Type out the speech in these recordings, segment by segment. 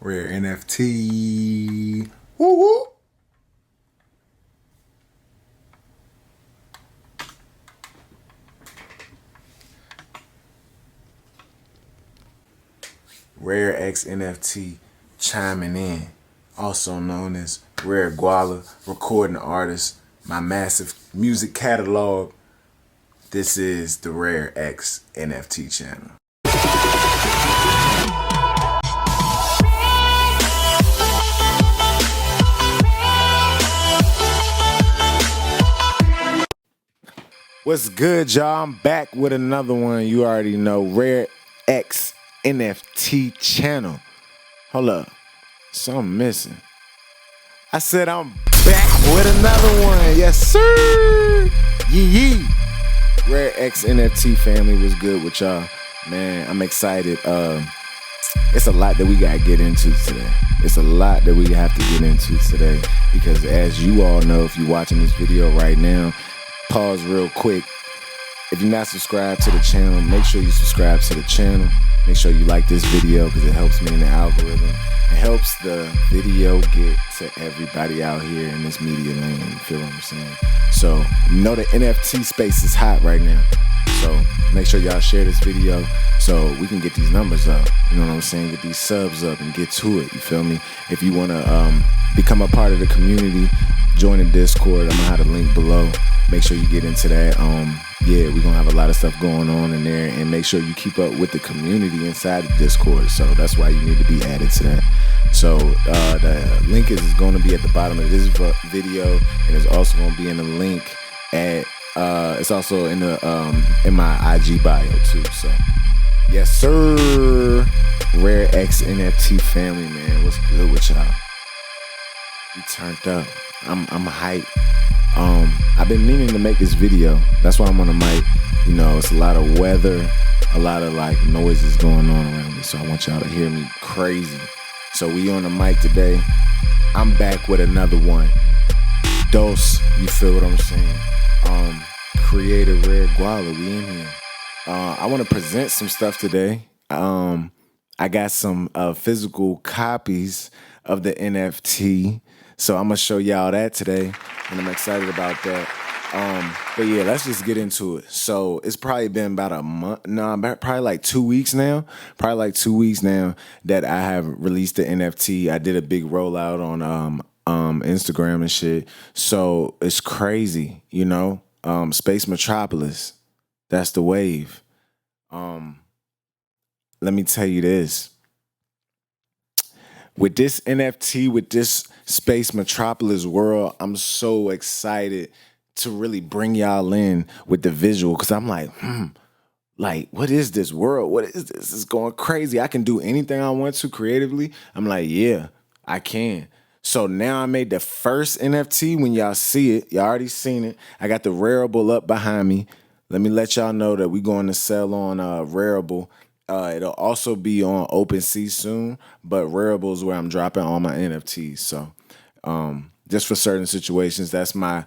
Rare NFT. Woo woo. Rare X NFT chiming in, also known as Rare Guala, recording artist, my massive music catalog. This is the Rare X NFT channel. What's good, y'all? I'm back with another one. You already know, Rare X NFT channel. Hold up, something missing. I said I'm back with another one. Yes, sir. Yee. Rare X NFT family was good with y'all. Man, I'm excited. It's a lot that we gotta get into today. It's a lot that we have to get into today because, as you all know, if you're watching this video right now, pause real quick. If you're not subscribed to the channel, make sure you subscribe to the channel. Make sure you like this video because it helps me in the algorithm. It helps the video get to everybody out here in this media lane. You feel what I'm saying? So, you know the NFT space is hot right now. So, make sure y'all share this video so we can get these numbers up. You know what I'm saying? Get these subs up and get to it. You feel me? If you want to become a part of the community, join the Discord. I'm going to have the link below. Make sure you get into that. Yeah, we're going to have a lot of stuff going on in there. And make sure you keep up with the community inside the Discord. So that's why you need to be added to that. So the link is going to be at the bottom of this video. And it's also going to be in the link at, it's also in the in my IG bio too. So, yes, sir. Rare X NFT family, man. What's good with y'all? We turned up. I'm hyped. I've been meaning to make this video. That's why I'm on the mic. You know, it's a lot of weather, a lot of like noises going on around me. So I want y'all to hear me crazy. So we on the mic today. I'm back with another one. Dose, you feel what I'm saying? Creator Rare Guala, we in here. I want to present some stuff today. I got some physical copies of the NFT. So I'm going to show y'all that today, and I'm excited about that. But yeah, let's just get into it. So it's probably been about a month, probably like 2 weeks now. Probably like 2 weeks now that I have released the NFT. I did a big rollout on Instagram and shit. So it's crazy, you know? Space Metropolis, that's the wave. Let me tell you this. With this NFT, with this Space Metropolis world, I'm so excited to really bring y'all in with the visual because I'm like, like, what is this world? What is this? It's going crazy. I can do anything I want to creatively. I'm like, yeah, I can. So now I made the first NFT. When y'all see it, y'all already seen it. I got the Rarible up behind me. Let me let y'all know that we're going to sell on Rarible. It'll also be on OpenSea soon, but Rarible is where I'm dropping all my NFTs. So just for certain situations, that's my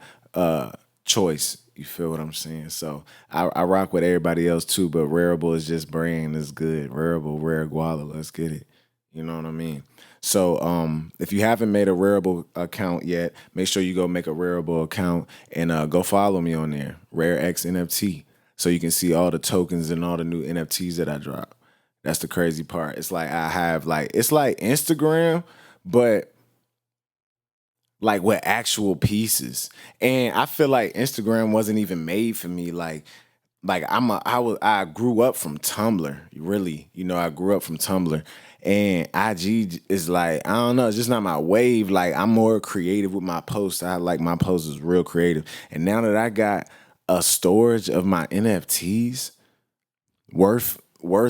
choice. You feel what I'm saying? So I rock with everybody else too, but Rarible is just brand is good. Rarible, Rare Guala, let's get it. You know what I mean? So if you haven't made a Rarible account yet, make sure you go make a Rarible account and go follow me on there, Rare X NFT. So you can see all the tokens and all the new NFTs that I drop. That's the crazy part. It's like I have it's like Instagram, but like with actual pieces. And I feel like Instagram wasn't even made for me. I grew up from Tumblr, really. You know, I grew up from Tumblr. And IG is like, I don't know, it's just not my wave. Like, I'm more creative with my posts. I like my posts is real creative. And now that I got a storage of my NFTs worth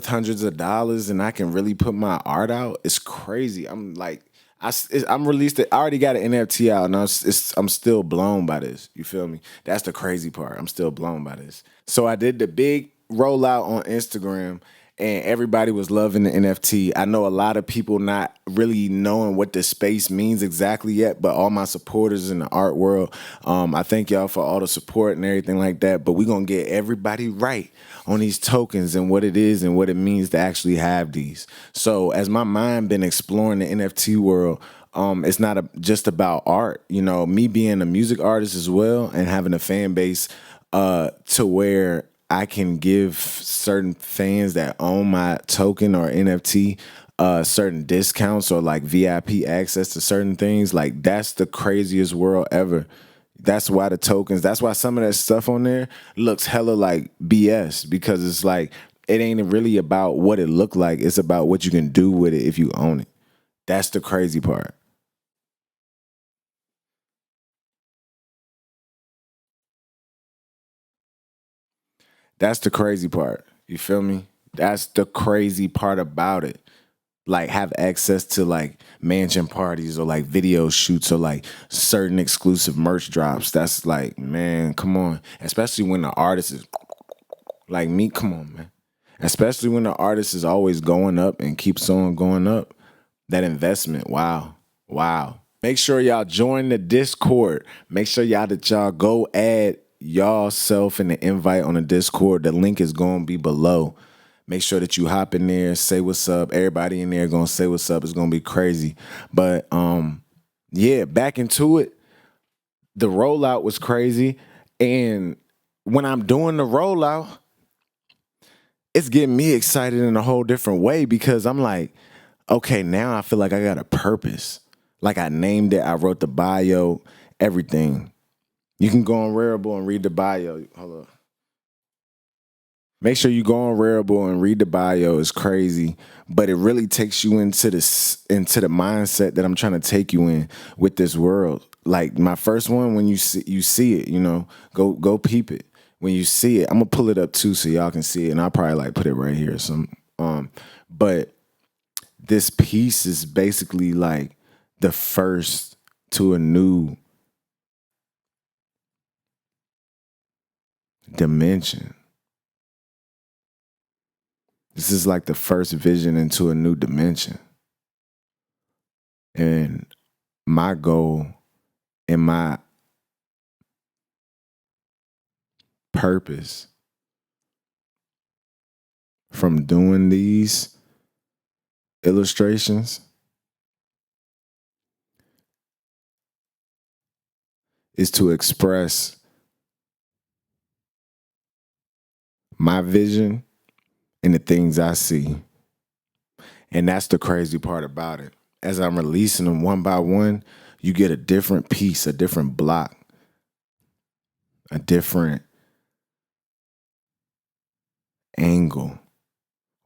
hundreds of dollars and I can really put my art out, it's crazy. I'm like, I'm released it. I already got an NFT out and I'm still blown by this. You feel me? That's the crazy part. I'm still blown by this. So I did the big rollout on Instagram and everybody was loving the NFT. I know a lot of people not really knowing what the space means exactly yet, but all my supporters in the art world, I thank y'all for all the support and everything like that. But we're gonna get everybody right on these tokens and what it is and what it means to actually have these. So as my mind been exploring the NFT world, it's not just about art. You know, me being a music artist as well and having a fan base to where I can give certain fans that own my token or NFT certain discounts or like VIP access to certain things. Like that's the craziest world ever. That's why the tokens, that's why some of that stuff on there looks hella like BS because it's like it ain't really about what it looked like. It's about what you can do with it if you own it. That's the crazy part. That's the crazy part. You feel me? That's the crazy part about it. Like have access to like mansion parties or like video shoots or like certain exclusive merch drops. That's like, man, come on. Especially when the artist is like me, come on, man. Especially when the artist is always going up and keeps on going up. That investment, wow. Wow. Make sure y'all join the Discord. Make sure y'all go add y'all self in the invite on the Discord. The link is going to be below. Make sure that you hop in there, say what's up. Everybody in there going to say what's up. It's going to be crazy. But yeah, back into it. The rollout was crazy. And when I'm doing the rollout, it's getting me excited in a whole different way because I'm like, okay, now I feel like I got a purpose. Like I named it, I wrote the bio, everything. You can go on Rarible and read the bio. Hold up. Make sure you go on Rarible and read the bio. It's crazy, but it really takes you into the mindset that I'm trying to take you in with this world. Like my first one, when you see it, you know, go peep it. When you see it, I'm gonna pull it up too so y'all can see it, and I'll probably like put it right here. But this piece is basically like the first to a new dimension. This is like the first vision into a new dimension. And my goal and my purpose from doing these illustrations is to express my vision and the things I see. And that's the crazy part about it. As I'm releasing them one by one, you get a different piece, a different block, a different angle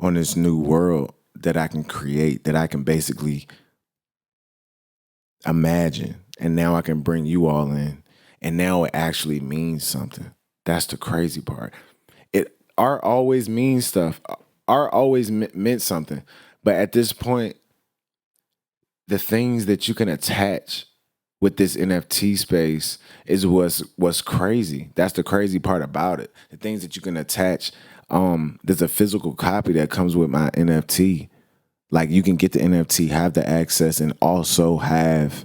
on this new world that I can create, that I can basically imagine. And now I can bring you all in. And now it actually means something. That's the crazy part. Art always means stuff. Art always meant something. But at this point, the things that you can attach with this NFT space is what's crazy. That's the crazy part about it. The things that you can attach. There's a physical copy that comes with my NFT. Like you can get the NFT, have the access, and also have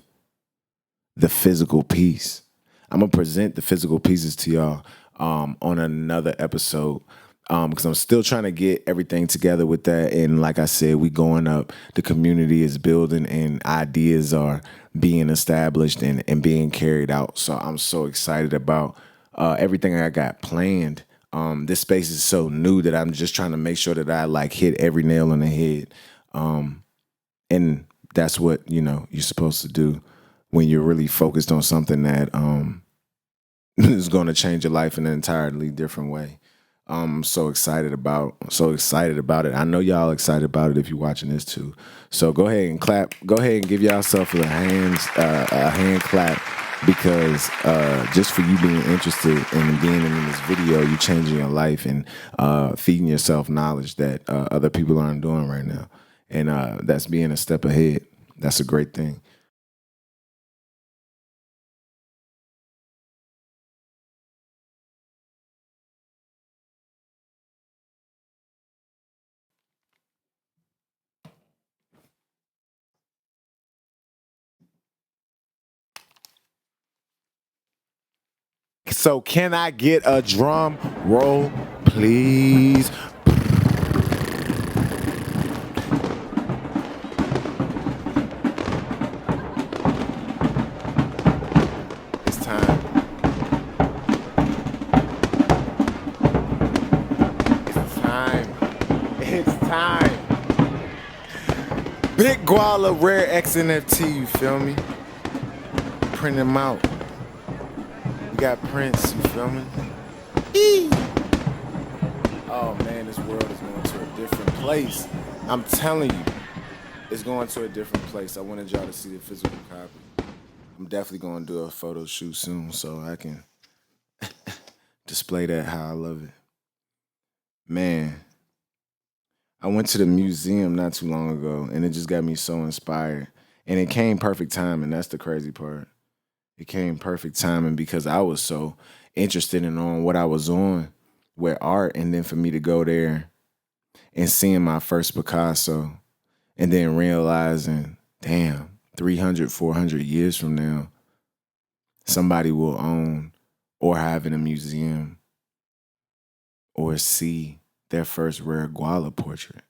the physical piece. I'm gonna present the physical pieces to y'all on another episode because I'm still trying to get everything together with that. And like I said, we going up. The community is building, and ideas are being established and being carried out. So I'm so excited about everything I got planned. This space is so new that I'm just trying to make sure that I like hit every nail on the head. And that's what, you know, you're supposed to do when you're really focused on something that is going to change your life in an entirely different way. I'm so excited about it. I know y'all excited about it if you're watching this too. So go ahead and clap. Go ahead and give yourself a hand clap because just for you being interested in being in this video, you changing your life and feeding yourself knowledge that other people aren't doing right now. And that's being a step ahead. That's a great thing. So can I get a drum roll, please? It's time. It's time. It's time. Big Guala Rare X NFT, you feel me? Print them out. We got prints, you feel me? Eee. Oh man, this world is going to a different place. I'm telling you, it's going to a different place. I wanted y'all to see the physical copy. I'm definitely going to do a photo shoot soon so I can display that how I love it. Man, I went to the museum not too long ago and it just got me so inspired. And it came perfect timing. That's the crazy part. It came perfect timing because I was so interested in on what I was on with art, and then for me to go there and seeing my first Picasso and then realizing, damn, 300, 400 years from now, somebody will own or have in a museum or see their first Rare Guala portrait.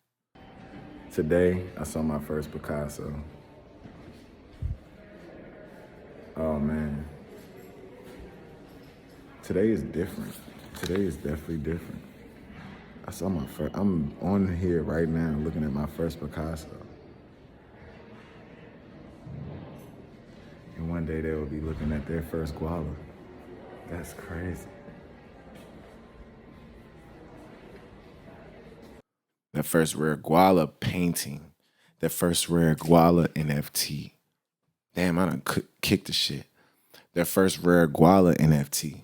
Today, I saw my first Picasso. Oh man. Today is different. Today is definitely different. I saw my first, I'm on here right now looking at my first Picasso. And one day they will be looking at their first Guala. That's crazy. The first Rare Guala painting. The first Rare Guala NFT. Damn, I done kicked the shit. The first Rare Guala NFT.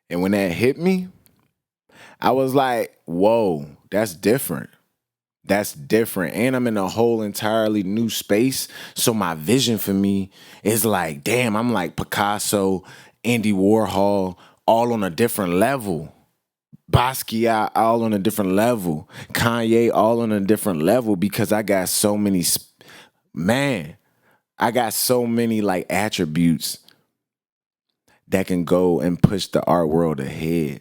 And when that hit me, I was like, whoa, that's different. That's different. And I'm in a whole entirely new space. So my vision for me is like, damn, I'm like Picasso, Andy Warhol, all on a different level. Basquiat, all on a different level. Kanye, all on a different level because I got so many, I got so many like attributes that can go and push the art world ahead.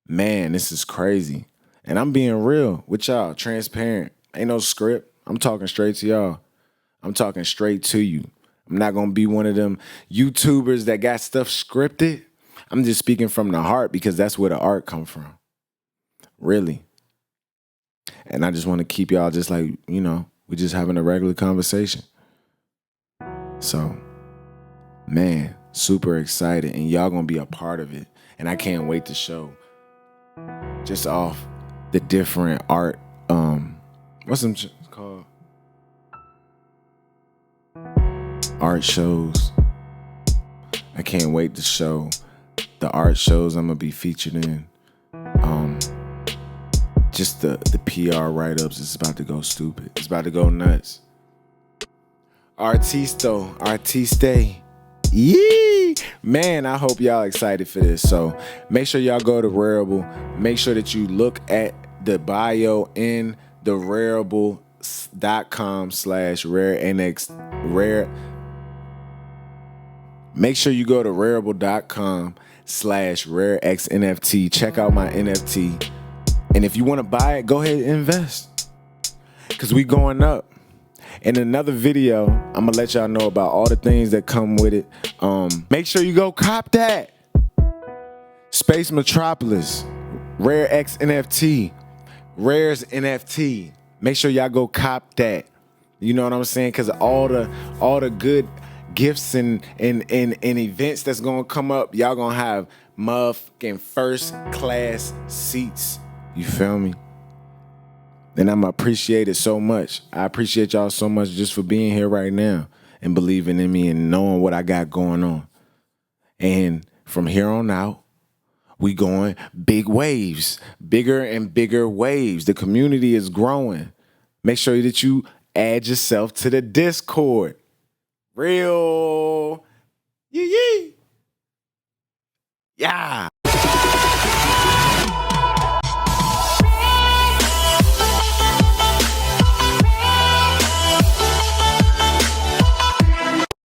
Man, this is crazy. And I'm being real with y'all, transparent. Ain't no script. I'm talking straight to y'all. I'm talking straight to you. I'm not going to be one of them YouTubers that got stuff scripted. I'm just speaking from the heart because that's where the art come from. Really. And I just want to keep y'all just like, you know, we just having a regular conversation. So, man, super excited. And y'all going to be a part of it. And I can't wait to show just off the different art, what's them called? Art shows. I can't wait to show the art shows I'm gonna be featured in. Just the PR write-ups is about to go stupid. It's about to go nuts. Artiste. Yee! Man, I hope y'all excited for this. So make sure y'all go to Rarible. Make sure that you look at the bio in the rarible.com/rare. Make sure you go to rarible.com/rareXNFT. Check out my NFT. And if you want to buy it, go ahead and invest. Because we going up. In another video, I'm going to let y'all know about all the things that come with it. Make sure you go cop that. Space Metropolis, Rare X NFT, Rare's NFT. Make sure y'all go cop that. You know what I'm saying? Because all the good gifts and events that's going to come up, y'all going to have motherfucking first class seats. You feel me? And I'm appreciate it so much. I appreciate y'all so much just for being here right now and believing in me and knowing what I got going on. And from here on out, we going big waves, bigger and bigger waves. The community is growing. Make sure that you add yourself to the Discord. Real. Yee. Yeah.